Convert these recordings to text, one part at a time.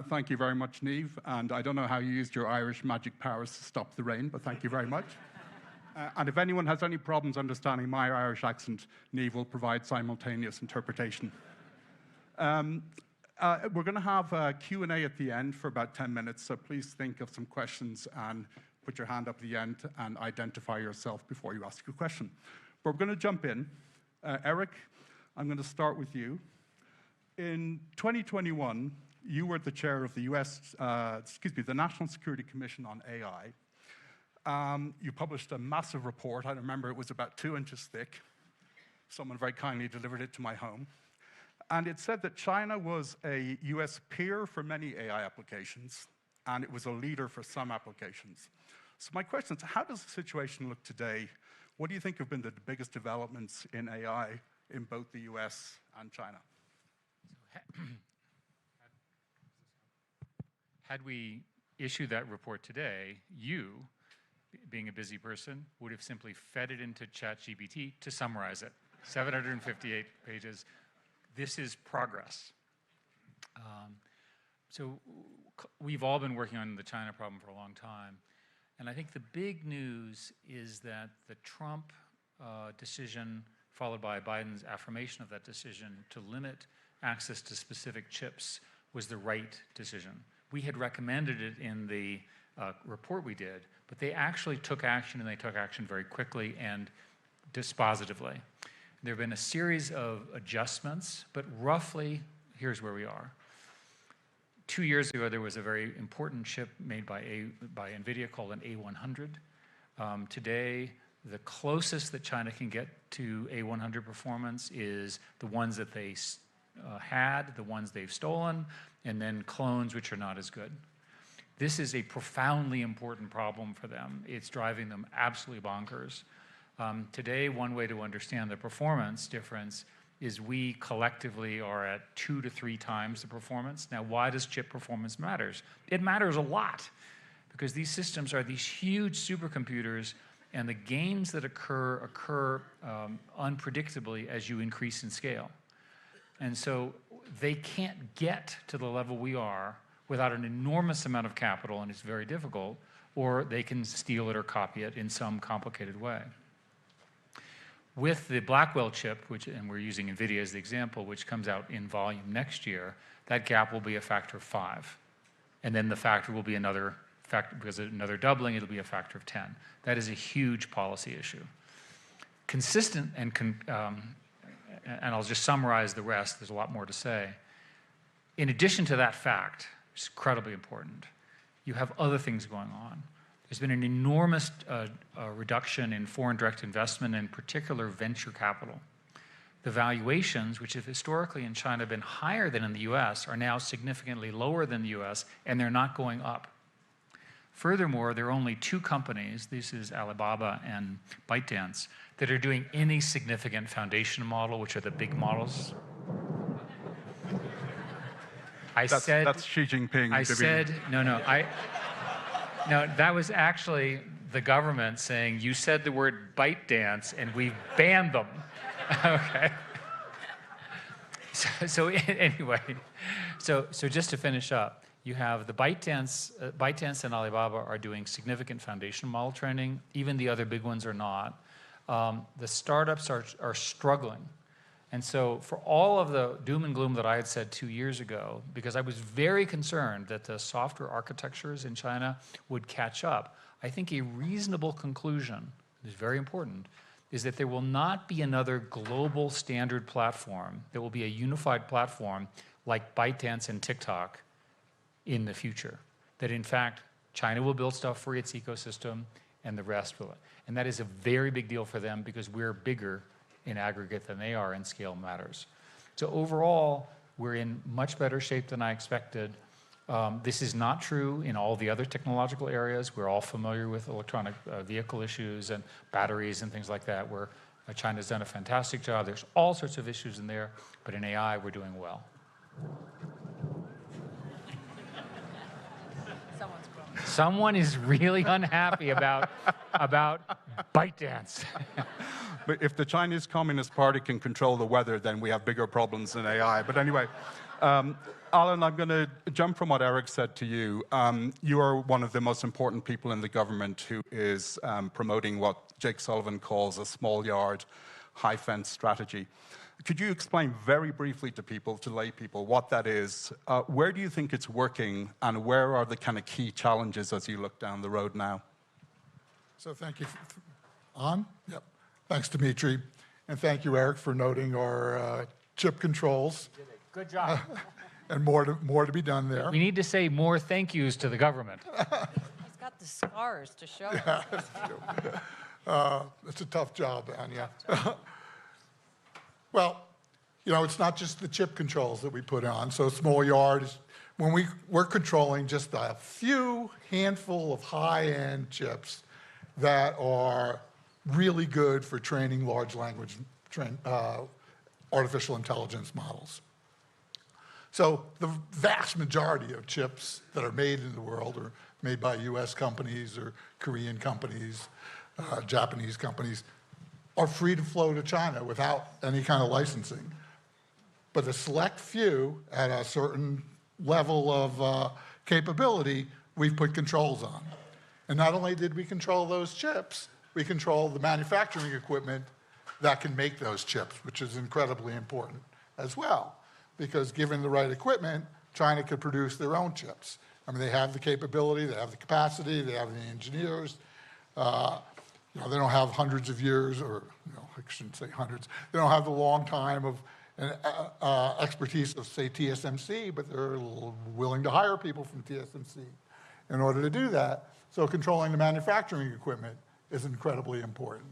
Thank you very much, Niamh. And I don't know how you used your Irish magic powers to stop the rain, but thank you very much. And if anyone has any problems understanding my Irish accent, Niamh will provide simultaneous interpretation. We're going to have a Q&A at the end for about 10 minutes, so please think of some questions and put your hand up at the end and identify yourself before you ask your question. But we're going to jump in. Eric, I'm going to start with you. In 2021, you were the chair of the the National Security Commission on AI. You published a massive report. I remember it was about 2 inches thick. Someone very kindly delivered it to my home. And it said that China was a US peer for many AI applications, and it was a leader for some applications. So my question is, how does the situation look today? What do you think have been the biggest developments in AI in both the US and China? Had we issued that report today, you, being a busy person, would have simply fed it into ChatGPT to summarize it. 758 pages. This is progress. So we've all been working on the China problem for a long time. And I think the big news is that the Trump decision, followed by Biden's affirmation of that decision to limit access to specific chips, was the right decision. We had recommended it in the report we did, but they actually took action, and they took action very quickly and dispositively. There have been a series of adjustments, but roughly, here's where we are. 2 years ago, there was a very important chip made by NVIDIA called an A100. Today, the closest that China can get to A100 performance is the ones that they had, the ones they've stolen, and then clones which are not as good. This is a profoundly important problem for them. It's driving them absolutely bonkers. Today, one way to understand the performance difference is we collectively are at 2 to 3 times the performance. Now, why does chip performance matter? It matters a lot because these systems are these huge supercomputers, and the gains that occur unpredictably as you increase in scale. And so they can't get to the level we are without an enormous amount of capital, and it's very difficult, or they can steal it or copy it in some complicated way. With the Blackwell chip, and we're using NVIDIA as the example, which comes out in volume next year, that gap will be a factor of 5. And then the factor will be another factor, because another doubling, it'll be a factor of 10. That is a huge policy issue. Consistent, and I'll just summarize the rest, there's a lot more to say. In addition to that fact, which is incredibly important, you have other things going on. There's been an enormous reduction in foreign direct investment, in particular venture capital. The valuations, which have historically in China been higher than in the US, are now significantly lower than the US, and they're not going up. Furthermore, there are only 2 companies, this is Alibaba and ByteDance, that are doing any significant foundation model, which are the big models. That's Xi Jinping. No, that was actually the government saying, you said the word ByteDance and we've banned them. Okay. So anyway, so just to finish up, you have the ByteDance and Alibaba are doing significant foundation model training. Even the other big ones are not. The startups are struggling. And so for all of the doom and gloom that I had said 2 years ago, because I was very concerned that the software architectures in China would catch up, I think a reasonable conclusion, is very important, is that there will not be another global standard platform. There will be a unified platform like ByteDance and TikTok in the future. That in fact, China will build stuff for its ecosystem and the rest will. And that is a very big deal for them because we're bigger in aggregate than they are, and scale matters. So overall, we're in much better shape than I expected. This is not true in all the other technological areas. We're all familiar with electronic vehicle issues and batteries and things like that, where China's done a fantastic job. There's all sorts of issues in there, but in AI, we're doing well. Someone is really unhappy about ByteDance. But if the Chinese Communist Party can control the weather, then we have bigger problems than AI. But anyway, Alan, I'm going to jump from what Eric said to you. You are one of the most important people in the government who is promoting what Jake Sullivan calls a small yard, high fence strategy. Could you explain very briefly to people, to lay people, what that is? Where do you think it's working, and where are the kind of key challenges as you look down the road now? So thank you. On? Yep. Thanks, Demetri. And thank you, Eric, for noting our chip controls. Good job. And more to be done there. We need to say more thank yous to the government. He's got the scars to show it. It's a tough job, Anja. Well, you know, it's not just the chip controls that we put on. So small yard is when we're controlling just a few handful of high-end chips that are really good for training large language artificial intelligence models. So the vast majority of chips that are made in the world are made by US companies or Korean companies, Japanese companies, are free to flow to China without any kind of licensing. But a select few at a certain level of capability, we've put controls on. And not only did we control those chips, we control the manufacturing equipment that can make those chips, which is incredibly important as well. Because given the right equipment, China could produce their own chips. I mean, they have the capability, they have the capacity, they have the engineers. You know, they don't have hundreds of years, or I shouldn't say hundreds. They don't have the long time of expertise of, say, TSMC, but they're willing to hire people from TSMC in order to do that. So controlling the manufacturing equipment is incredibly important.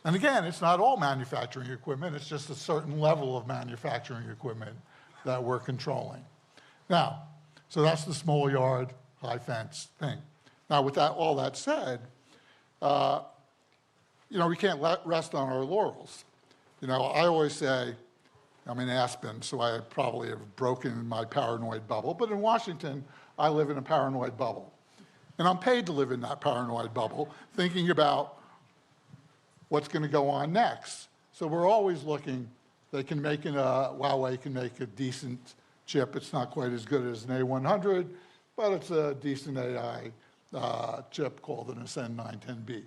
And again, it's not all manufacturing equipment, it's just a certain level of manufacturing equipment that we're controlling. Now, so that's the small yard, high fence thing. Now, with that, all that said, you know, we can't rest on our laurels. You know, I always say, I'm in Aspen, so I probably have broken my paranoid bubble, but in Washington, I live in a paranoid bubble. And I'm paid to live in that paranoid bubble, thinking about what's going to go on next. So we're always looking. Huawei can make a decent chip. It's not quite as good as an A100, but it's a decent AI chip called an Ascend 910B.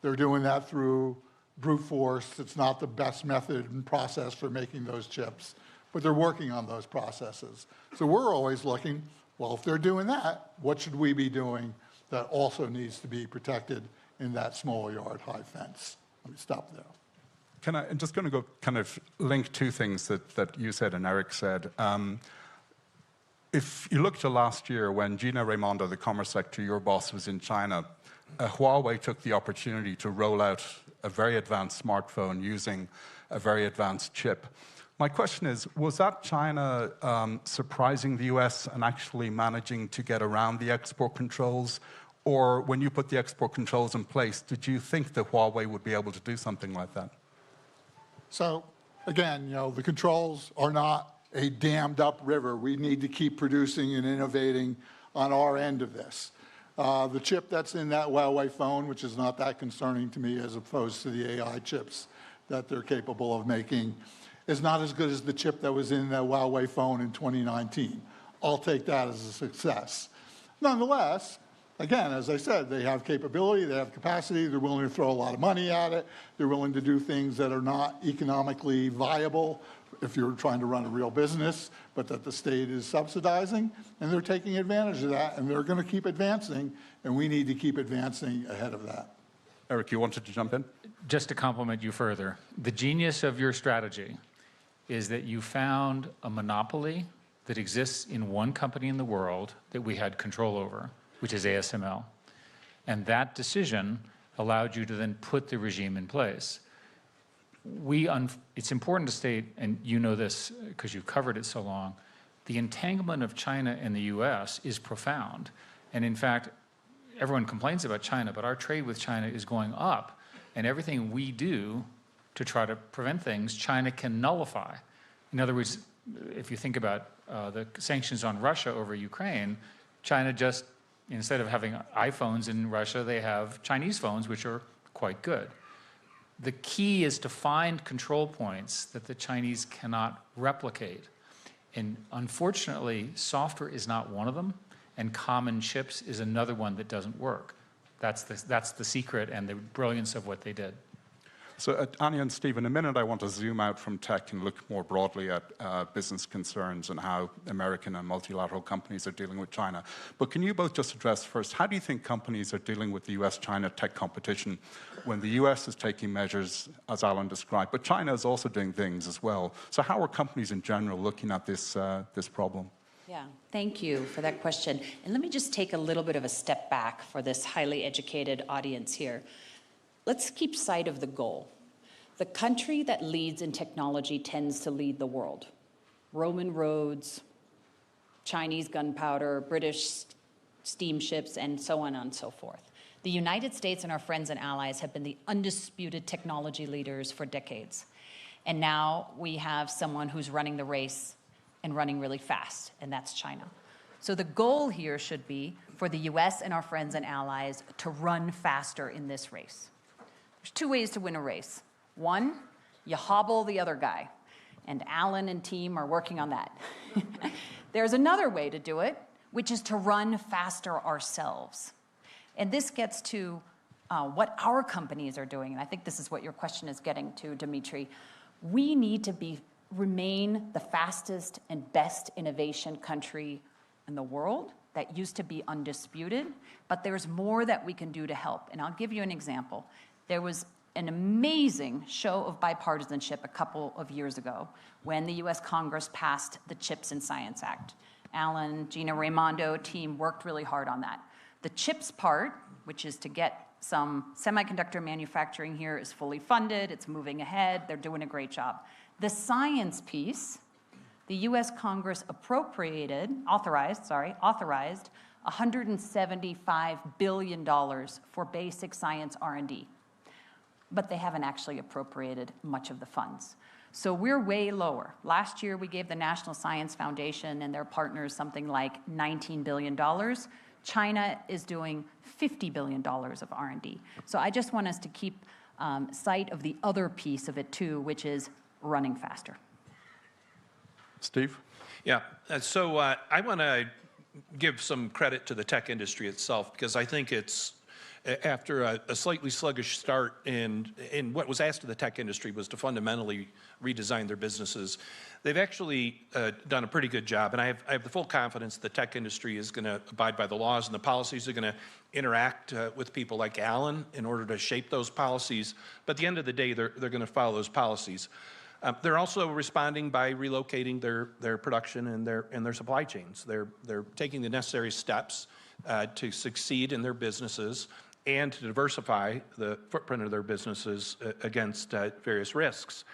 They're doing that through brute force. It's not the best method and process for making those chips, but they're working on those processes. So we're always looking, well, if they're doing that, what should we be doing that also needs to be protected in that small yard high fence? Let me stop there. I'm just going to go kind of link two things that you said and Eric said. If you look to last year when Gina Raimondo, the Commerce Secretary, your boss, was in China, Huawei took the opportunity to roll out a very advanced smartphone using a very advanced chip. My question is, was that China surprising the US and actually managing to get around the export controls? Or when you put the export controls in place, did you think that Huawei would be able to do something like that? So again, you know, the controls are not a dammed up river. We need to keep producing and innovating on our end of this. The chip that's in that Huawei phone, which is not that concerning to me as opposed to the AI chips that they're capable of making, is not as good as the chip that was in the Huawei phone in 2019. I'll take that as a success. Nonetheless, again, as I said, they have capability, they have capacity, they're willing to throw a lot of money at it, they're willing to do things that are not economically viable if you're trying to run a real business, but that the state is subsidizing, and they're taking advantage of that, and they're going to keep advancing, and we need to keep advancing ahead of that. Eric, you wanted to jump in? Just to compliment you further, the genius of your strategy is that you found a monopoly that exists in one company in the world that we had control over, which is ASML. And that decision allowed you to then put the regime in place. It's important to state, and you know this because you've covered it so long, the entanglement of China and the US is profound. And in fact, everyone complains about China, but our trade with China is going up. And everything we do to try to prevent things, China can nullify. In other words, if you think about the sanctions on Russia over Ukraine, China just, instead of having iPhones in Russia, they have Chinese phones, which are quite good. The key is to find control points that the Chinese cannot replicate. And unfortunately, software is not one of them, and common chips is another one that doesn't work. That's the secret and the brilliance of what they did. So Anja and Steve, in a minute I want to zoom out from tech and look more broadly at business concerns and how American and multilateral companies are dealing with China. But can you both just address first, how do you think companies are dealing with the US-China tech competition when the US is taking measures, as Alan described, but China is also doing things as well? So how are companies in general looking at this problem? Yeah, thank you for that question. And let me just take a little bit of a step back for this highly educated audience here. Let's keep sight of the goal. The country that leads in technology tends to lead the world. Roman roads, Chinese gunpowder, British steamships, and so on and so forth. The United States and our friends and allies have been the undisputed technology leaders for decades. And now we have someone who's running the race and running really fast, and that's China. So the goal here should be for the US and our friends and allies to run faster in this race. There's two ways to win a race. One, you hobble the other guy, and Alan and team are working on that. There's another way to do it, which is to run faster ourselves. And this gets to what our companies are doing, and I think this is what your question is getting to, Demetri. We need to remain the fastest and best innovation country in the world. That used to be undisputed, but there's more that we can do to help. And I'll give you an example. There was an amazing show of bipartisanship a couple of years ago when the US Congress passed the CHIPS and Science Act. Alan, Gina Raimondo team worked really hard on that. The CHIPS part, which is to get some semiconductor manufacturing here, is fully funded, it's moving ahead, they're doing a great job. The science piece, the US Congress authorized $175 billion for basic science R&D. But they haven't actually appropriated much of the funds. So we're way lower. Last year, we gave the National Science Foundation and their partners something like $19 billion. China is doing $50 billion of R&D. So I just want us to keep sight of the other piece of it too, which is running faster. Steve? Yeah, so I want to give some credit to the tech industry itself, because I think it's, after a slightly sluggish start in what was asked of the tech industry was to fundamentally redesign their businesses, they've actually done a pretty good job. And I have the full confidence the tech industry is going to abide by the laws, and the policies are going to interact with people like Alan in order to shape those policies. But at the end of the day, they're going to follow those policies. They're also responding by relocating their production and their supply chains. They're taking the necessary steps to succeed in their businesses and to diversify the footprint of their businesses against various risks.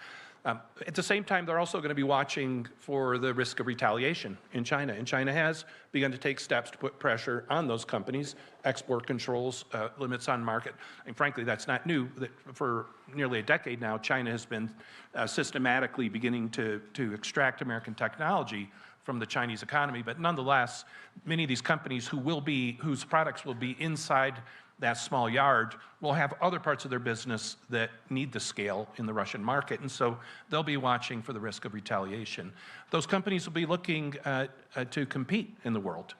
At the same time, they're also going to be watching for the risk of retaliation in China. And China has begun to take steps to put pressure on those companies, export controls, limits on market. And frankly, that's not new. For nearly a decade now, China has been systematically beginning to extract American technology from the Chinese economy. But nonetheless, many of these companies whose products will be inside that small yard will have other parts of their business that need the scale in the Russian market, and so they'll be watching for the risk of retaliation. Those companies will be looking to compete in the world.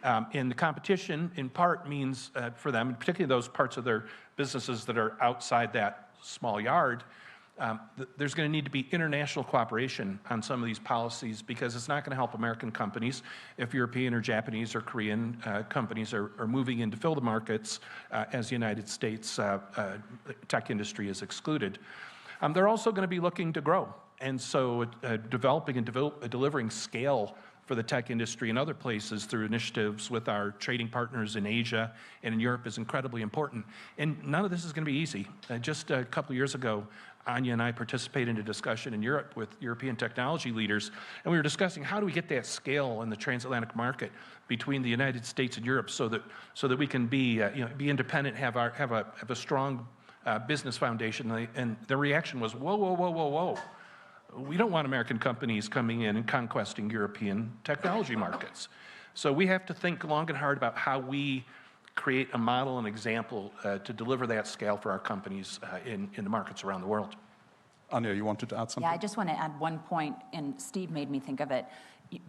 And the competition, in part, means for them, particularly those parts of their businesses that are outside that small yard, there's going to need to be international cooperation on some of these policies, because it's not going to help American companies if European or Japanese or Korean companies are moving in to fill the markets as the United States tech industry is excluded. They're also going to be looking to grow, and so developing and delivering scale for the tech industry in other places through initiatives with our trading partners in Asia and in Europe is incredibly important. And none of this is going to be easy. Just a couple of years ago, Anja and I participated in a discussion in Europe with European technology leaders, and we were discussing how do we get that scale in the transatlantic market between the United States and Europe so that we can be independent, have a strong business foundation. And the reaction was, whoa, whoa, whoa, whoa, whoa. We don't want American companies coming in and conquesting European technology markets. So we have to think long and hard about how we create a model and example to deliver that scale for our companies in the markets around the world. Anja, you wanted to add something? Yeah, I just want to add one point, and Steve made me think of it.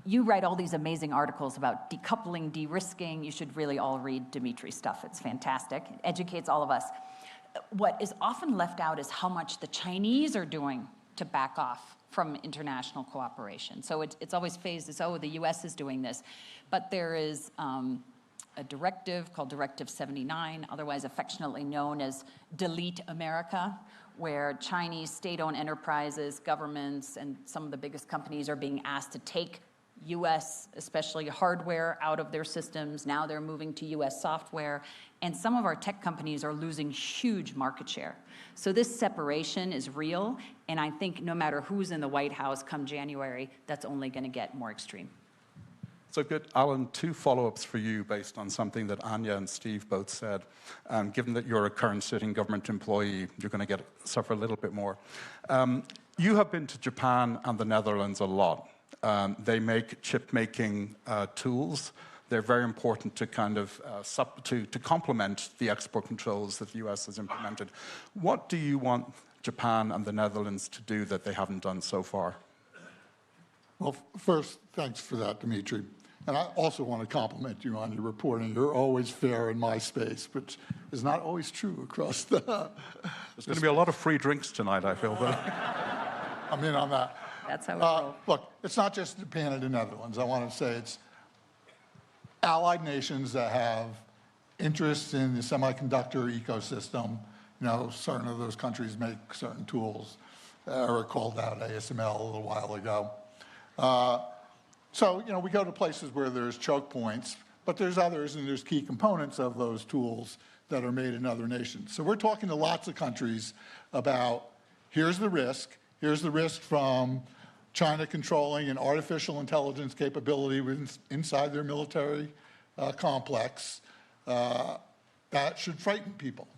You write all these amazing articles about decoupling, de-risking. You should really all read Demetri's stuff. It's fantastic. It educates all of us. What is often left out is how much the Chinese are doing to back off from international cooperation. So it's always phased as, oh, the US is doing this. But there is a directive called Directive 79, otherwise affectionately known as Delete America, where Chinese state-owned enterprises, governments, and some of the biggest companies are being asked to take US, especially hardware, out of their systems. Now they're moving to US software. And some of our tech companies are losing huge market share. So this separation is real. And I think no matter who's in the White House come January, that's only going to get more extreme. So good. Alan, 2 follow-ups for you based on something that Anja and Steve both said. Given that you're a current sitting government employee, you're going to suffer a little bit more. You have been to Japan and the Netherlands a lot. They make chip-making tools. They're very important to kind of to complement the export controls that the US has implemented. What do you want Japan and the Netherlands to do that they haven't done so far? Well, first, thanks for that, Demetri. And I also want to compliment you on your reporting. You're always fair in my space, which is not always true across the... There's going to be a lot of free drinks tonight, I feel. I'm in on that. That's how we roll. Look, it's not just Japan and the Netherlands. I want to say it's allied nations that have interests in the semiconductor ecosystem. You know, certain of those countries make certain tools. Eric called out ASML a little while ago. So, you know, we go to places where there's choke points, but there's others and there's key components of those tools that are made in other nations. So we're talking to lots of countries about here's the risk from China controlling an artificial intelligence capability inside their military complex. That should frighten people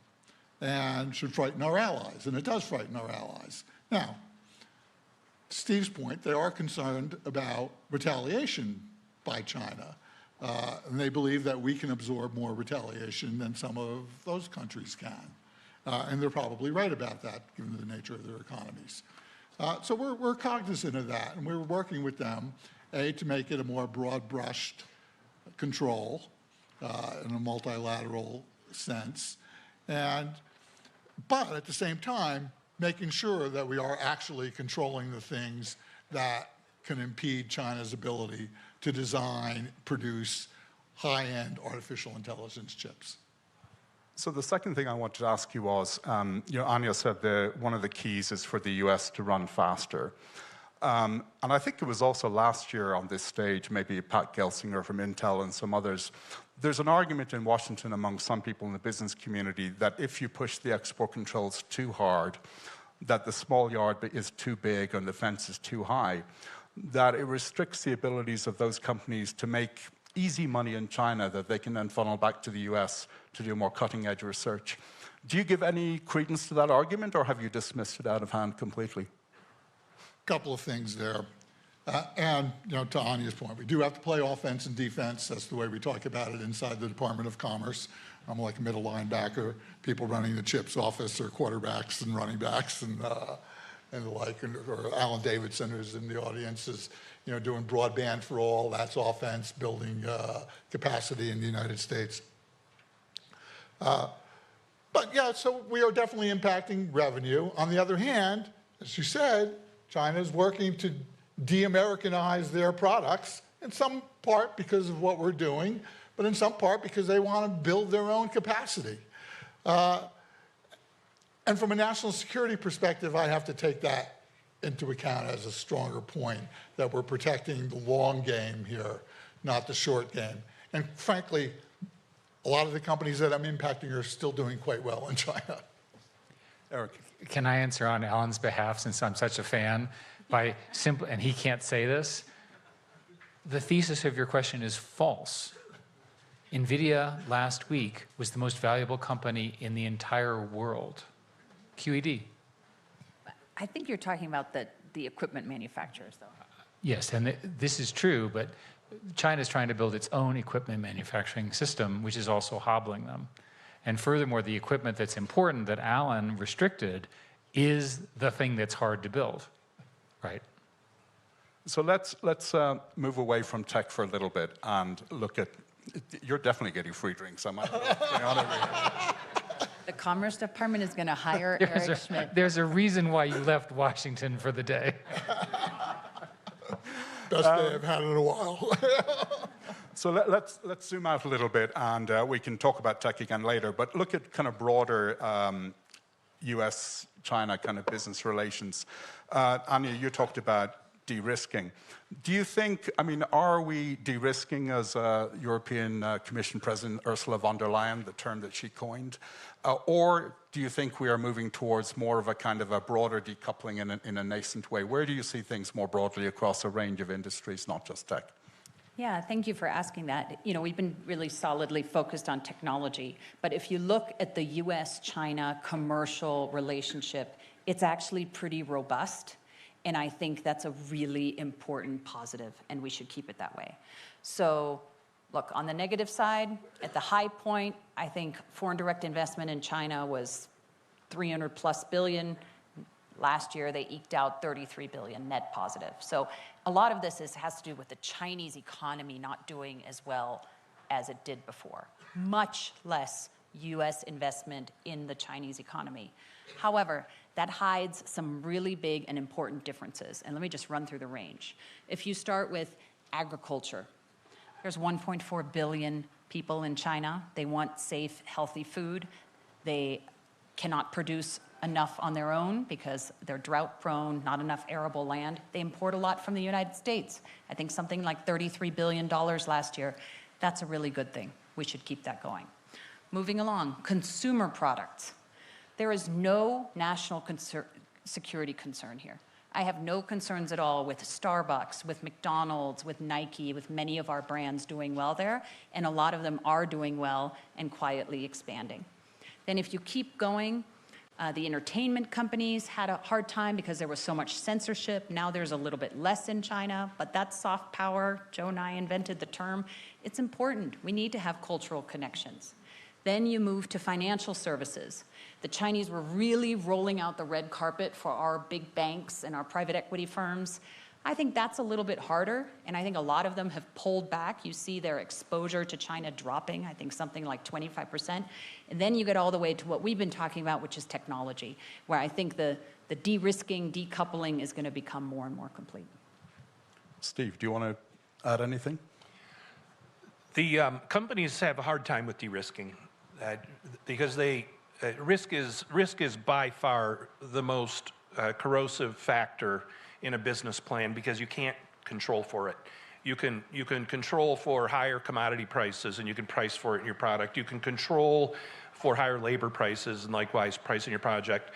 and should frighten our allies, and it does frighten our allies. Now, to Steve's point, they are concerned about retaliation by China, and they believe that we can absorb more retaliation than some of those countries can. And they're probably right about that, given the nature of their economies. So we're cognizant of that, and we're working with them, to make it a more broad-brushed control in a multilateral sense, but at the same time, making sure that we are actually controlling the things that can impede China's ability to design, produce high-end artificial intelligence chips. So the second thing I wanted to ask you was, you know, Anja said one of the keys is for the US to run faster. And I think it was also last year on this stage, maybe Pat Gelsinger from Intel and some others, there's an argument in Washington among some people in the business community that if you push the export controls too hard, that the small yard is too big and the fence is too high, that it restricts the abilities of those companies to make easy money in China that they can then funnel back to the US to do more cutting-edge research. Do you give any credence to that argument, or have you dismissed it out of hand completely? Couple of things there. And, you know, to Anja's point, we do have to play offense and defense. That's the way we talk about it inside the Department of Commerce. I'm like a middle linebacker. People running the CHIPS office are quarterbacks and running backs and the like. Or Alan Davidson, who's in the audience, is, you know, doing broadband for all. That's offense, building capacity in the United States. But yeah, so we are definitely impacting revenue. On the other hand, as you said, China is working to de-Americanize their products, in some part because of what we're doing, but in some part because they want to build their own capacity. And from a national security perspective, I have to take that into account as a stronger point, that we're protecting the long game here, not the short game. And frankly, a lot of the companies that I'm impacting are still doing quite well in China. Eric. Can I answer on Alan's behalf, since I'm such a fan, by simple, and he can't say this? The thesis of your question is false. NVIDIA last week was the most valuable company in the entire world. QED. I think you're talking about the equipment manufacturers, though. Yes, and this is true, but China's trying to build its own equipment manufacturing system, which is also hobbling them. And furthermore, the equipment that's important that Alan restricted is the thing that's hard to build, right? So let's move away from tech for a little bit and look at, you're definitely getting free drinks. I'm The Commerce Department is going to hire Eric Schmidt. There's a reason why you left Washington for the day. Best day I've had in a while. So let's zoom out a little bit, and we can talk about tech again later, but look at kind of broader US-China kind of business relations. Anja, you talked about de-risking. Do you think, I mean, are we de-risking as European Commission President Ursula von der Leyen, the term that she coined? Or do you think we are moving towards more of a kind of a broader decoupling in a nascent way? Where do you see things more broadly across a range of industries, not just tech? Yeah, thank you for asking that. You know, we've been really solidly focused on technology, but if you look at the US-China commercial relationship, it's actually pretty robust, and I think that's a really important positive, and we should keep it that way. So, look, on the negative side, at the high point, I think foreign direct investment in China was 300 plus billion. Last year, they eked out 33 billion net positive. So a lot of this has to do with the Chinese economy not doing as well as it did before. Much less US investment in the Chinese economy. However, that hides some really big and important differences. And let me just run through the range. If you start with agriculture, there's 1.4 billion people in China. They want safe, healthy food. They cannot produce enough on their own because they're drought prone, not enough arable land. They import a lot from the United States. I think something like $33 billion last year. That's a really good thing. We should keep that going. Moving along, consumer products. There is no national security concern here. I have no concerns at all with Starbucks, with McDonald's, with Nike, with many of our brands doing well there, and a lot of them are doing well and quietly expanding. Then if you keep going, the entertainment companies had a hard time because there was so much censorship. Now there's a little bit less in China, but that's soft power. Joe and I invented the term. It's important. We need to have cultural connections. Then you move to financial services. The Chinese were really rolling out the red carpet for our big banks and our private equity firms. I think that's a little bit harder, and I think a lot of them have pulled back. You see their exposure to China dropping, I think something like 25%. And then you get all the way to what we've been talking about, which is technology, where I think the de-risking, decoupling is going to become more and more complete. Steve, do you want to add anything? The companies have a hard time with de-risking because risk is by far the most corrosive factor in a business plan because you can't control for it. You can control for higher commodity prices and you can price for it in your product. You can control for higher labor prices and likewise price in your project,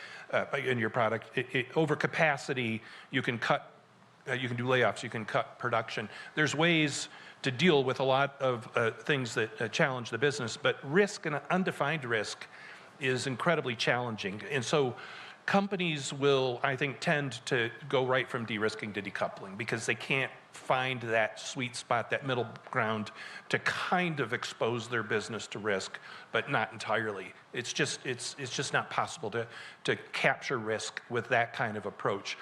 in your product. Overcapacity, you can cut, you can do layoffs, you can cut production. There's ways to deal with a lot of things that challenge the business, but risk and undefined risk is incredibly challenging. And so companies will, I think, tend to go right from de-risking to decoupling because they can't find that sweet spot, that middle ground to kind of expose their business to risk, but not entirely. It's just not possible to capture risk with that kind of approach.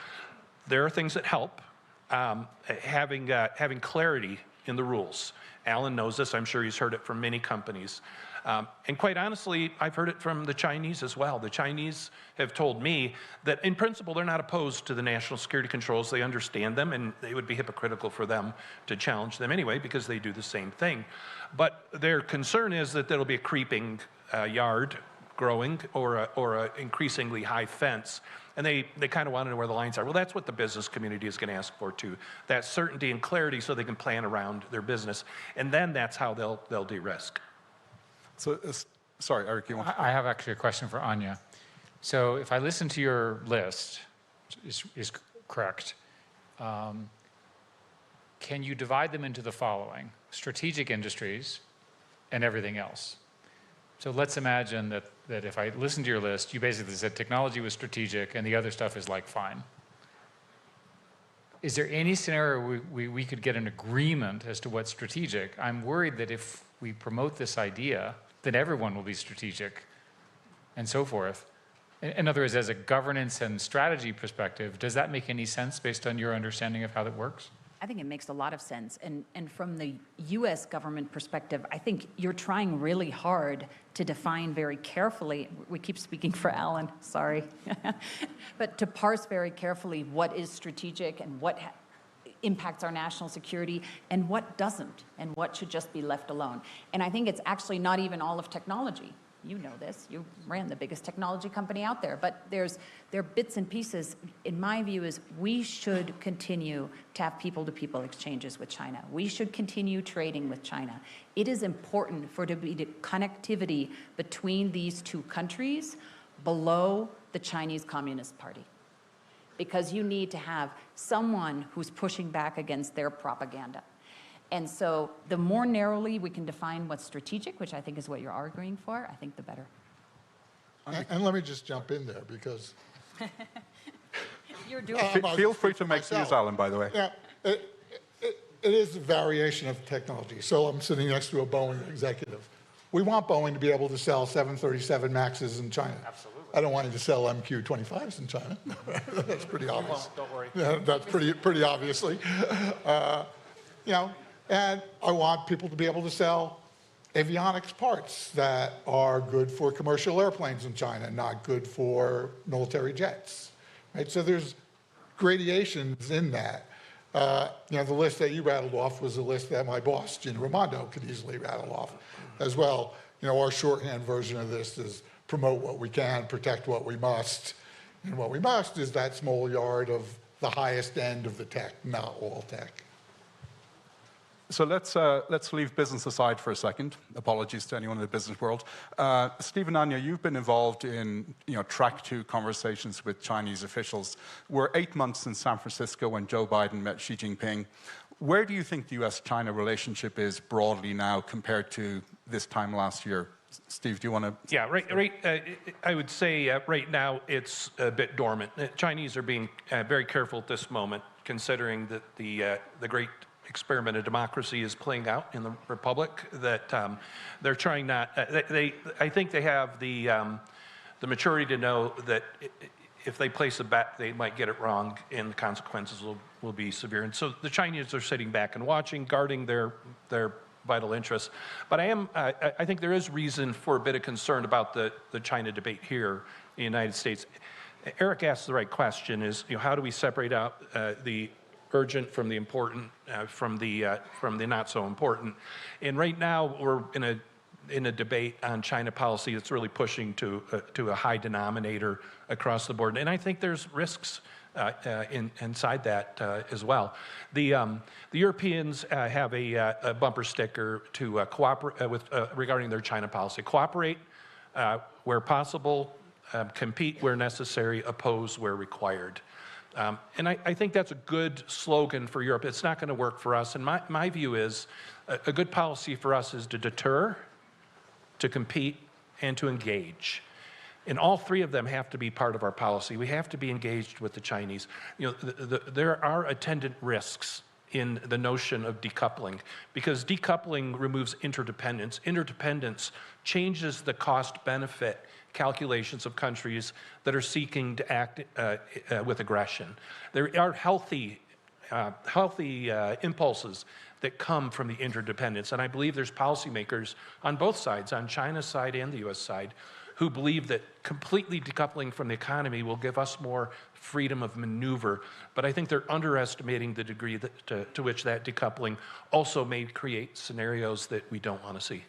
There are things that help. Having clarity in the rules. Alan knows this. I'm sure he's heard it from many companies. And quite honestly, I've heard it from the Chinese as well. The Chinese have told me that in principle, they're not opposed to the national security controls. They understand them, and it would be hypocritical for them to challenge them anyway because they do the same thing. But their concern is that there'll be a creeping yard growing or a increasingly high fence. And they kind of want to know where the lines are. Well, that's what the business community is going to ask for too. That certainty and clarity so they can plan around their business. And then that's how they'll de-risk. So, sorry, Eric, you want to? I have actually a question for Anja. So if I listen to your list, is correct, can you divide them into the following? Strategic industries and everything else. So let's imagine that if I listen to your list, you basically said technology was strategic and the other stuff is like fine. is there any scenario we could get an agreement as to what's strategic? I'm worried that if we promote this idea, then everyone will be strategic and so forth. In other words, as a governance and strategy perspective, does that make any sense based on your understanding of how that works? I think it makes a lot of sense. And from the US government perspective, I think you're trying really hard to define very carefully, we keep speaking for Alan, sorry, but to parse very carefully what is strategic and what impacts our national security and what doesn't, and what should just be left alone. And I think it's actually not even all of technology. You know this, you ran the biggest technology company out there, but there are bits and pieces. In my view, is we should continue to have people-to-people exchanges with China. We should continue trading with China. It is important for there to be the connectivity between these two countries below the Chinese Communist Party, because you need to have someone who's pushing back against their propaganda. And so the more narrowly we can define what's strategic, which I think is what you're arguing for, I think the better. And let me just jump in there because You're doing Feel free to make use, Alan, by the way. yeah, it is a variation of technology. So I'm sitting next to a Boeing executive. We want Boeing to be able to sell 737 Maxes in China. Absolutely. I don't want it to sell MQ-25s in China. That's pretty obvious. Don't worry. Yeah, that's pretty obviously. You know, and I want people to be able to sell avionics parts that are good for commercial airplanes in China, not good for military jets. Right? So there's gradations in that. You know, the list that you rattled off was a list that my boss, Gina Raimondo, could easily rattle off as well. You know, our shorthand version of this is promote what we can, protect what we must. And what we must is that small yard of the highest end of the tech, not all tech. So let's leave business aside for a second. Apologies to anyone in the business world. Steve and Anja, you've been involved in track 2 conversations with Chinese officials. We're 8 months in San Francisco when Joe Biden met Xi Jinping. Where do you think the US-China relationship is broadly now compared to this time last year? Steve, do you want to? Yeah, I would say right now it's a bit dormant. The Chinese are being very careful at this moment, considering that the great experiment of democracy is playing out in the republic. That they're trying not. I think they have the maturity to know that if they place a bet, they might get it wrong, and the consequences will be severe. And so the Chinese are sitting back and watching, guarding their vital interests. But I think there is reason for a bit of concern about the China debate here in the United States. Eric asked the right question: is how do we separate out the urgent from the important, from the not so important? And right now we're in a debate on China policy that's really pushing to a high denominator across the board, and I think there's risks inside that as well. The Europeans have a bumper sticker to cooperate regarding their China policy: cooperate where possible, compete where necessary, oppose where required. And I think that's a good slogan for Europe. It's not going to work for us. And my view is a good policy for us is to deter, to compete, and to engage. And all three of them have to be part of our policy. We have to be engaged with the Chinese. There are attendant risks in the notion of decoupling, because decoupling removes interdependence. Interdependence changes the cost-benefit calculations of countries that are seeking to act with aggression. There are healthy impulses that come from the interdependence, and I believe there's policymakers on both sides, on China's side and the US side, who believe that completely decoupling from the economy will give us more freedom of maneuver. But I think they're underestimating the degree to which that decoupling also may create scenarios that we don't want to see.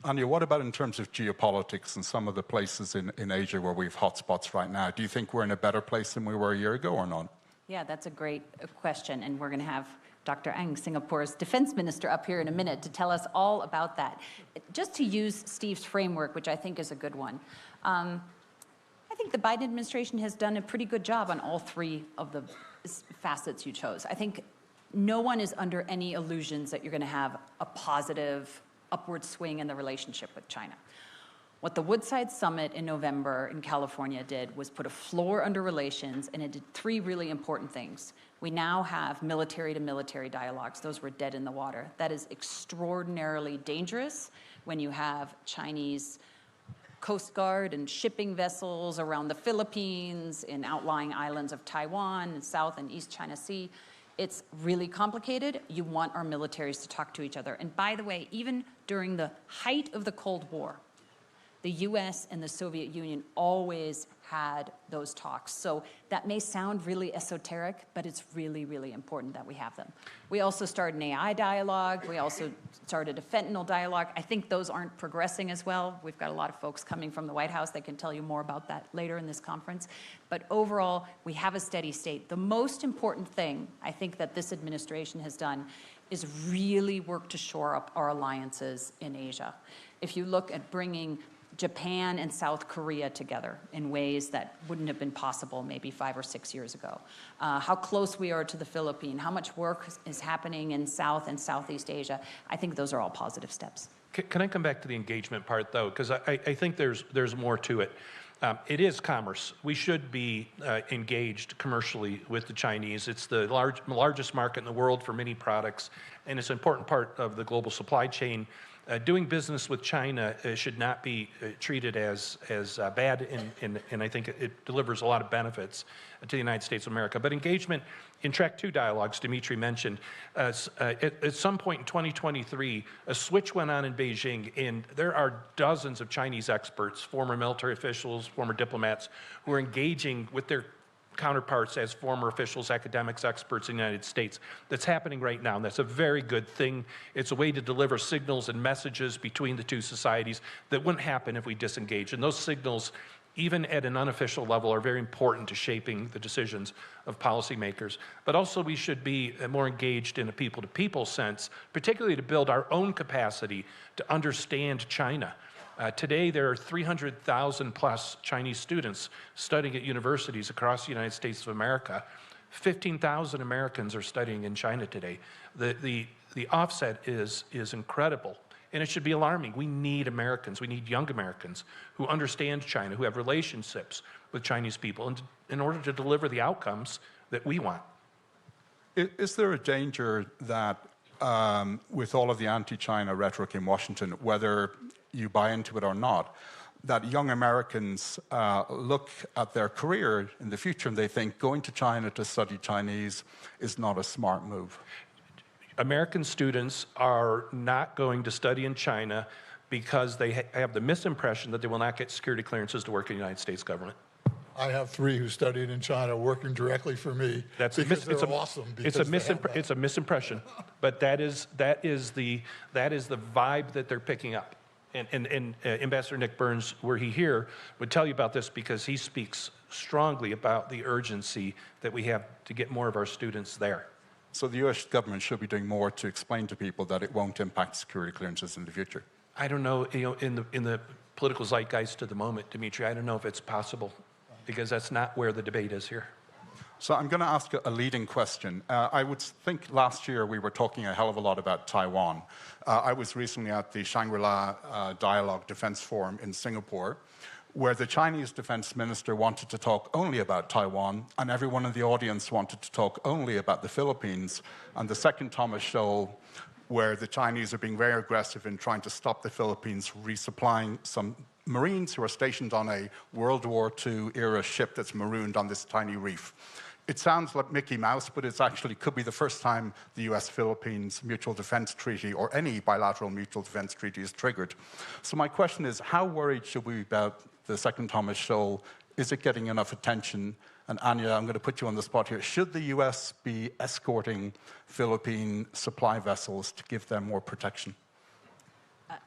Anja, what about in terms of geopolitics and some of the places in Asia where we have hotspots right now? Do you think we're in a better place than we were a year ago or not? Yeah, that's a great question, and we're going to have Dr. Ang, Singapore's defense minister, up here in a minute to tell us all about that. Just to use Steve's framework, which I think is a good one, I think the Biden administration has done a pretty good job on all three of the facets you chose. I think no one is under any illusions that you're going to have a positive upward swing in the relationship with China. What the Woodside Summit in November in California did was put a floor under relations, and it did 3 really important things. We now have military-to-military dialogues. Those were dead in the water. That is extraordinarily dangerous when you have Chinese Coast Guard and shipping vessels around the Philippines, in outlying islands of Taiwan, South and East China Sea. It's really complicated. You want our militaries to talk to each other. And by the way, even during the height of the Cold War, the US and the Soviet Union always had those talks. So that may sound really esoteric, but it's really, really important that we have them. We also started an AI dialogue. We also started a fentanyl dialogue. I think those aren't progressing as well. We've got a lot of folks coming from the White House that can tell you more about that later in this conference. But overall, we have a steady state. The most important thing I think that this administration has done is really work to shore up our alliances in Asia. If you look at bringing Japan and South Korea together in ways that wouldn't have been possible maybe 5 or 6 years ago. How close we are to the Philippines, how much work is happening in South and Southeast Asia. I think those are all positive steps. Can I come back to the engagement part, though? Because I think there's more to it. It is commerce. We should be engaged commercially with the Chinese. It's the largest market in the world for many products, and it's an important part of the global supply chain. Doing business with China should not be treated as bad, and I think it delivers a lot of benefits to the United States of America. But engagement in Track 2 dialogues, Demetri mentioned, at some point in 2023, a switch went on in Beijing, and there are dozens of Chinese experts, former military officials, former diplomats, who are engaging with their counterparts as former officials, academics, experts in the United States. That's happening right now, and that's a very good thing. It's a way to deliver signals and messages between the two societies that wouldn't happen if we disengage. And those signals, even at an unofficial level, are very important to shaping the decisions of policymakers. But also we should be more engaged in a people-to-people sense, particularly to build our own capacity to understand China. Today, there are 300,000 plus Chinese students studying at universities across the United States of America. 15,000 Americans are studying in China today. The offset is incredible, and it should be alarming. We need Americans, we need young Americans who understand China, who have relationships with Chinese people in order to deliver the outcomes that we want. Is there a danger that with all of the anti-China rhetoric in Washington, whether you buy into it or not, that young Americans look at their career in the future and they think going to China to study Chinese is not a smart move? American students are not going to study in China because they have the misimpression that they will not get security clearances to work in the United States government. I have 3 who studied in China working directly for me because they're awesome. It's a misimpression, but that is the vibe that they're picking up. And Ambassador Nick Burns, were he here, would tell you about this because he speaks strongly about the urgency that we have to get more of our students there. So the US government should be doing more to explain to people that it won't impact security clearances in the future. I don't know, in the political zeitgeist of the moment, Demetri, I don't know if it's possible, because that's not where the debate is here. So I'm going to ask a leading question. I would think last year we were talking a hell of a lot about Taiwan. I was recently at the Shangri-La Dialogue Defense Forum in Singapore, where the Chinese defense minister wanted to talk only about Taiwan, and everyone in the audience wanted to talk only about the Philippines. And the second Thomas Shoal, where the Chinese are being very aggressive in trying to stop the Philippines resupplying some Marines who are stationed on a World War II era ship that's marooned on this tiny reef. It sounds like Mickey Mouse, but it's actually could be the first time the US-Philippines Mutual Defense Treaty or any bilateral mutual defense treaty is triggered. So my question is, how worried should we be about the second Thomas Shoal? Is it getting enough attention? And Anja, I'm going to put you on the spot here. Should the US be escorting Philippine supply vessels to give them more protection?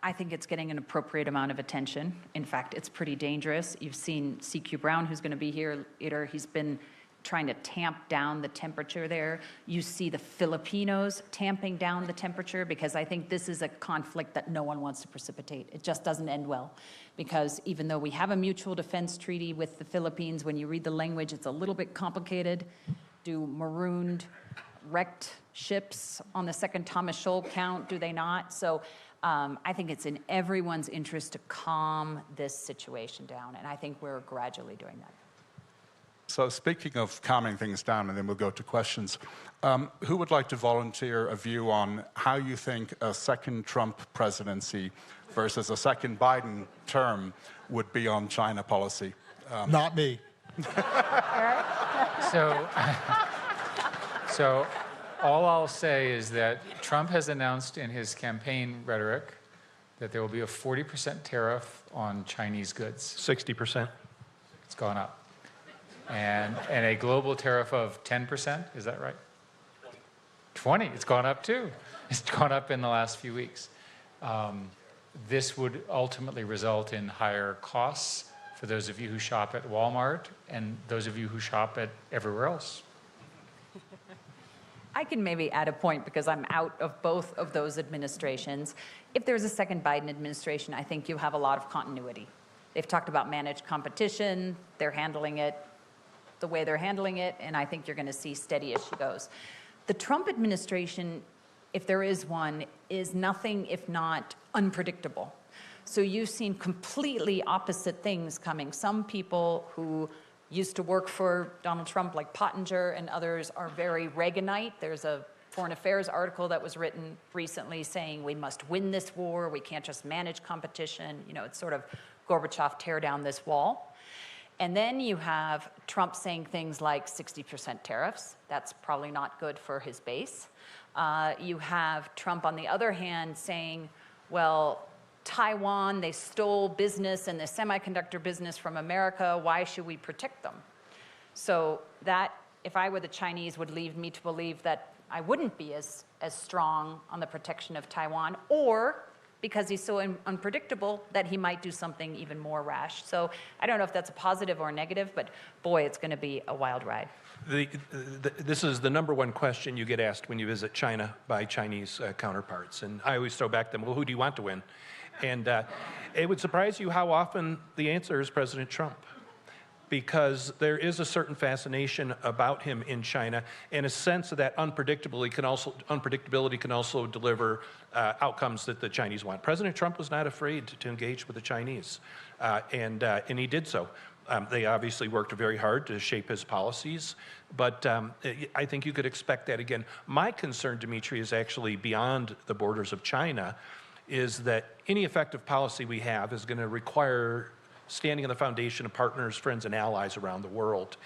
I think it's getting an appropriate amount of attention. In fact, it's pretty dangerous. You've seen CQ Brown, who's going to be here later. He's been trying to tamp down the temperature there. You see the Filipinos tamping down the temperature, because I think this is a conflict that no one wants to precipitate. It just doesn't end well, because even though we have a mutual defense treaty with the Philippines, when you read the language, it's a little bit complicated. Do marooned, wrecked ships on the second Thomas Shoal count? Do they not? So I think it's in everyone's interest to calm this situation down, and I think we're gradually doing that. So speaking of calming things down, and then we'll go to questions, who would like to volunteer a view on how you think a second Trump presidency versus a second Biden term would be on China policy? Not me. So all I'll say is that Trump has announced in his campaign rhetoric that there will be a 40% tariff on Chinese goods. 60%. It's gone up. And a global tariff of 10%, is that right? 20, it's gone up too. It's gone up in the last few weeks. This would ultimately result in higher costs for those of you who shop at Walmart and those of you who shop at everywhere else. I can maybe add a point because I'm out of both of those administrations. If there's a second Biden administration, I think you have a lot of continuity. They've talked about managed competition. They're handling it the way they're handling it, and I think you're going to see steady as she goes. The Trump administration, if there is one, is nothing if not unpredictable. So you've seen completely opposite things coming. Some people who used to work for Donald Trump, like Pottinger, and others are very Reaganite. There's a Foreign Affairs article that was written recently saying we must win this war, we can't just manage competition. You know, it's sort of Gorbachev, tear down this wall. And then you have Trump saying things like 60% tariffs. That's probably not good for his base. You have Trump, on the other hand, saying, well, Taiwan, they stole business and the semiconductor business from America. Why should we protect them? So that, if I were the Chinese, would lead me to believe that I wouldn't be as strong on the protection of Taiwan, or because he's so unpredictable that he might do something even more rash. So I don't know if that's a positive or a negative, but boy, it's going to be a wild ride. This is the number one question you get asked when you visit China by Chinese counterparts. And I always throw back to them, well, who do you want to win? And it would surprise you how often the answer is President Trump, because there is a certain fascination about him in China and a sense of that unpredictability can also deliver outcomes that the Chinese want. President Trump was not afraid to engage with the Chinese, and he did so. They obviously worked very hard to shape his policies, but I think you could expect that again. My concern, Demetri, is actually beyond the borders of China, is that any effective policy we have is going to require standing on the foundation of partners, friends, and allies around the world.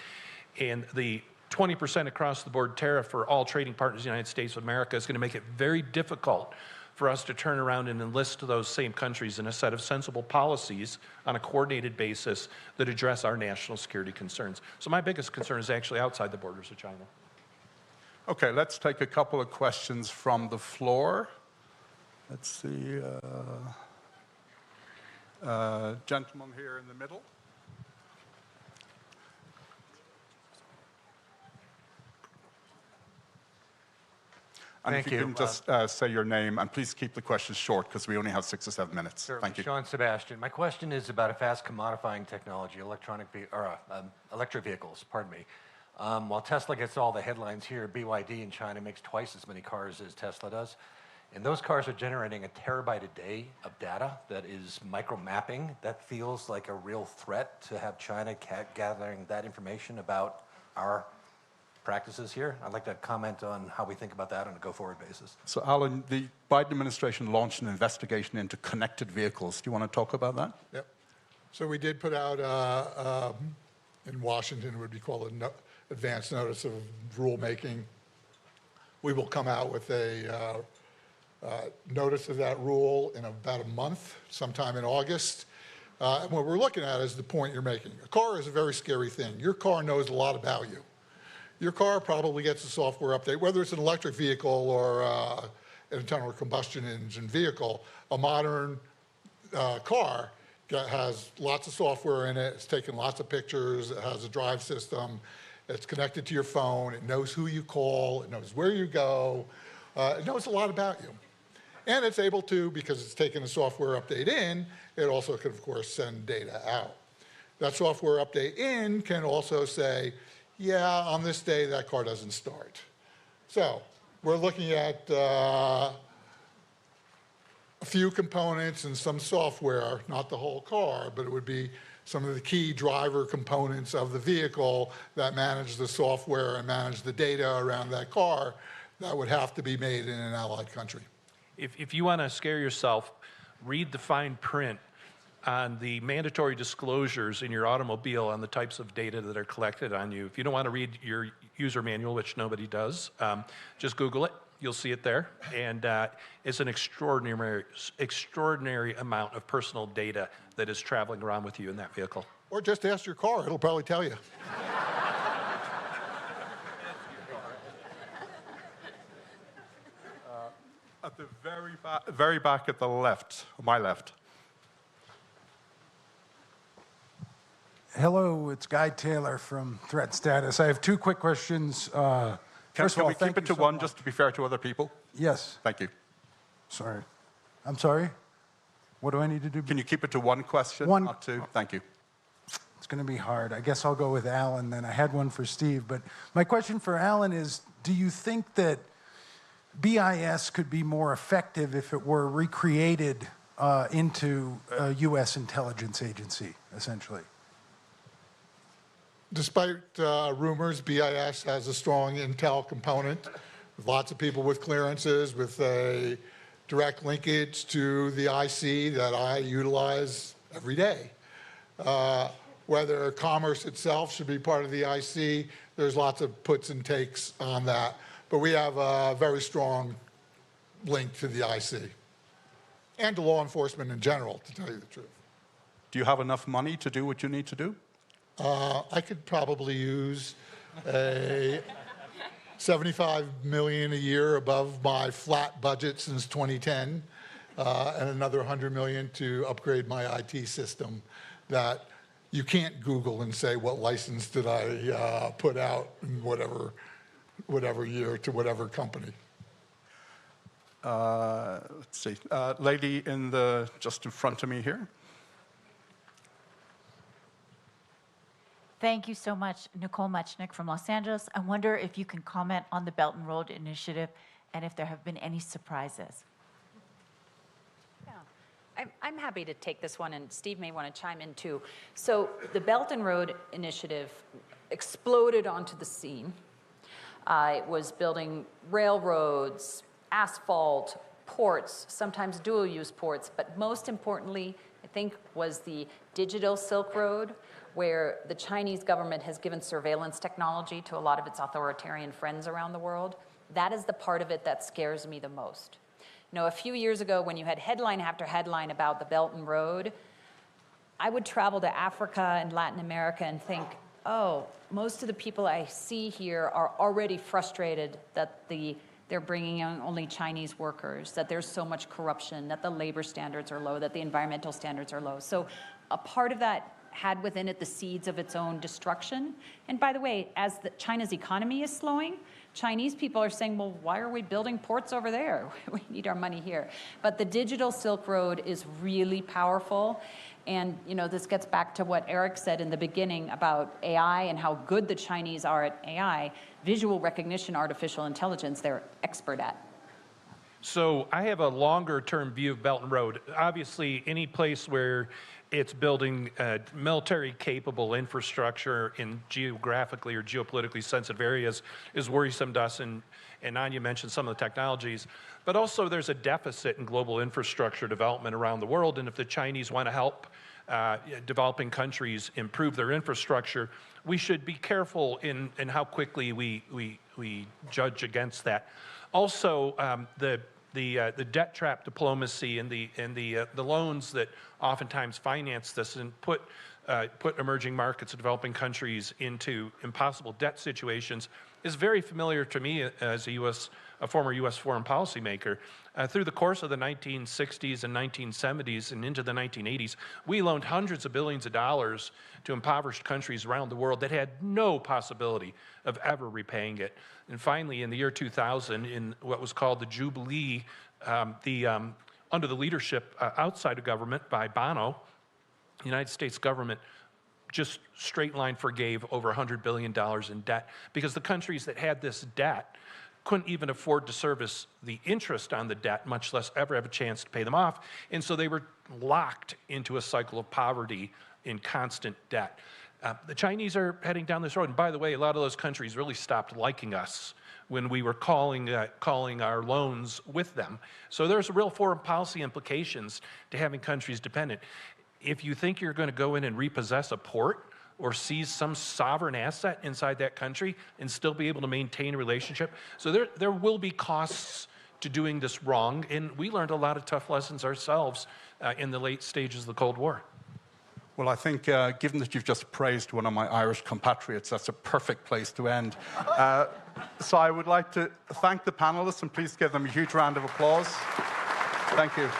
And the 20% across-the-board tariff for all trading partners in the United States of America is going to make it very difficult for us to turn around and enlist those same countries in a set of sensible policies on a coordinated basis that address our national security concerns. So my biggest concern is actually outside the borders of China. Okay, let's take a couple of questions from the floor. Let's see. Gentleman here in the middle. And Thank if you you. can just say your name, and please keep the questions short because we only have 6 or 7 minutes. Certainly. Thank you. Sean Sebastian. My question is about a fast commodifying technology, electric vehicles, pardon me. While Tesla gets all the headlines here, BYD in China makes twice as many cars as Tesla does. And those cars are generating a terabyte a day of data that is micro-mapping. That feels like a real threat to have China gathering that information about our practices here. I'd like to comment on how we think about that on a go-forward basis. So, Alan, the Biden administration launched an investigation into connected vehicles. Do you want to talk about that? Yep. So we did put out, in Washington, it would be called an advance notice of rulemaking. We will come out with a notice of that rule in about a month, sometime in August. And what we're looking at is the point you're making. A car is a very scary thing. Your car knows a lot about you. Your car probably gets a software update, whether it's an electric vehicle or an internal combustion engine vehicle. A modern car has lots of software in it. It's taking lots of pictures. It has a drive system. It's connected to your phone. It knows who you call. It knows where you go. It knows a lot about you. And it's able to, because it's taken a software update in, it also can, of course, send data out. That software update in can also say, yeah, on this day, that car doesn't start. So we're looking at a few components and some software, not the whole car, but it would be some of the key driver components of the vehicle that manage the software and manage the data around that car that would have to be made in an allied country. If you want to scare yourself, read the fine print on the mandatory disclosures in your automobile on the types of data that are collected on you. If you don't want to read your user manual, which nobody does, just Google it. You'll see it there. And it's an extraordinary amount of personal data that is traveling around with you in that vehicle. Or just ask your car, it'll probably tell you. At the very back at the left, my left. Hello, it's Guy Taylor from Threat Status. I have two quick questions. First of all, we keep it to one, just to be fair to other people? Yes. Thank you. Sorry. I'm sorry? What do I need to do? Can you keep it to one question, One. not two? Thank you. It's going to be hard. I guess I'll go with Alan then. I had one for Steve. But my question for Alan is, do you think that BIS could be more effective if it were recreated into a U.S. intelligence agency, essentially? Despite rumors, BIS has a strong intel component, with lots of people with clearances, with a direct linkage to the IC that I utilize every day. Whether commerce itself should be part of the IC, there's lots of puts and takes on that. But we have a very strong link to the IC and to law enforcement in general, to tell you the truth. Do you have enough money to do what you need to do? I could probably use a $75 million a year above my flat budget since 2010, and another $100 million to upgrade my IT system that you can't Google and say, what license did I put out in whatever year to whatever company. Let's see. Lady just in front of me here. Thank you so much, Nicole Muchnick from Los Angeles. I wonder if you can comment on the Belt and Road Initiative and if there have been any surprises. Yeah, I'm happy to take this one, and Steve may want to chime in too. So the Belt and Road Initiative exploded onto the scene. It was building railroads, asphalt, ports, sometimes dual-use ports, but most importantly, I think, was the digital Silk Road, where the Chinese government has given surveillance technology to a lot of its authoritarian friends around the world. That is the part of it that scares me the most. You know, a few years ago, when you had headline after headline about the Belt and Road, I would travel to Africa and Latin America and think, oh, most of the people I see here are already frustrated that they're bringing in only Chinese workers, that there's so much corruption, that the labor standards are low, that the environmental standards are low. So a part of that had within it the seeds of its own destruction. And by the way, as China's economy is slowing, Chinese people are saying, well, why are we building ports over there? We need our money here. But the digital Silk Road is really powerful. And you know, this gets back to what Eric said in the beginning about AI and how good the Chinese are at AI. Visual recognition, artificial intelligence, they're expert at. So I have a longer-term view of Belt and Road. Obviously, any place where it's building military-capable infrastructure in geographically or geopolitically sensitive areas is worrisome to us, and Anja mentioned some of the technologies. But also there's a deficit in global infrastructure development around the world, and if the Chinese want to help developing countries improve their infrastructure, we should be careful in how quickly we judge against that. Also, the debt trap diplomacy and the loans that oftentimes finance this and put emerging markets and developing countries into impossible debt situations is very familiar to me as a former U.S. foreign policy maker. Through the course of the 1960s and 1970s and into the 1980s, we loaned hundreds of billions of dollars to impoverished countries around the world that had no possibility of ever repaying it. And finally, in the year 2000, in what was called the Jubilee, under the leadership outside of government by Bono, the United States government just straight line forgave over $100 billion in debt because the countries that had this debt couldn't even afford to service the interest on the debt, much less ever have a chance to pay them off. And so they were locked into a cycle of poverty in constant debt. The Chinese are heading down this road. And by the way, a lot of those countries really stopped liking us when we were calling our loans with them. So there's real foreign policy implications to having countries dependent. If you think you're going to go in and repossess a port or seize some sovereign asset inside that country and still be able to maintain a relationship, so there will be costs to doing this wrong. And we learned a lot of tough lessons ourselves in the late stages of the Cold War. Well, I think given that you've just praised one of my Irish compatriots, that's a perfect place to end. So I would like to thank the panelists, and please give them a huge round of applause. Thank you.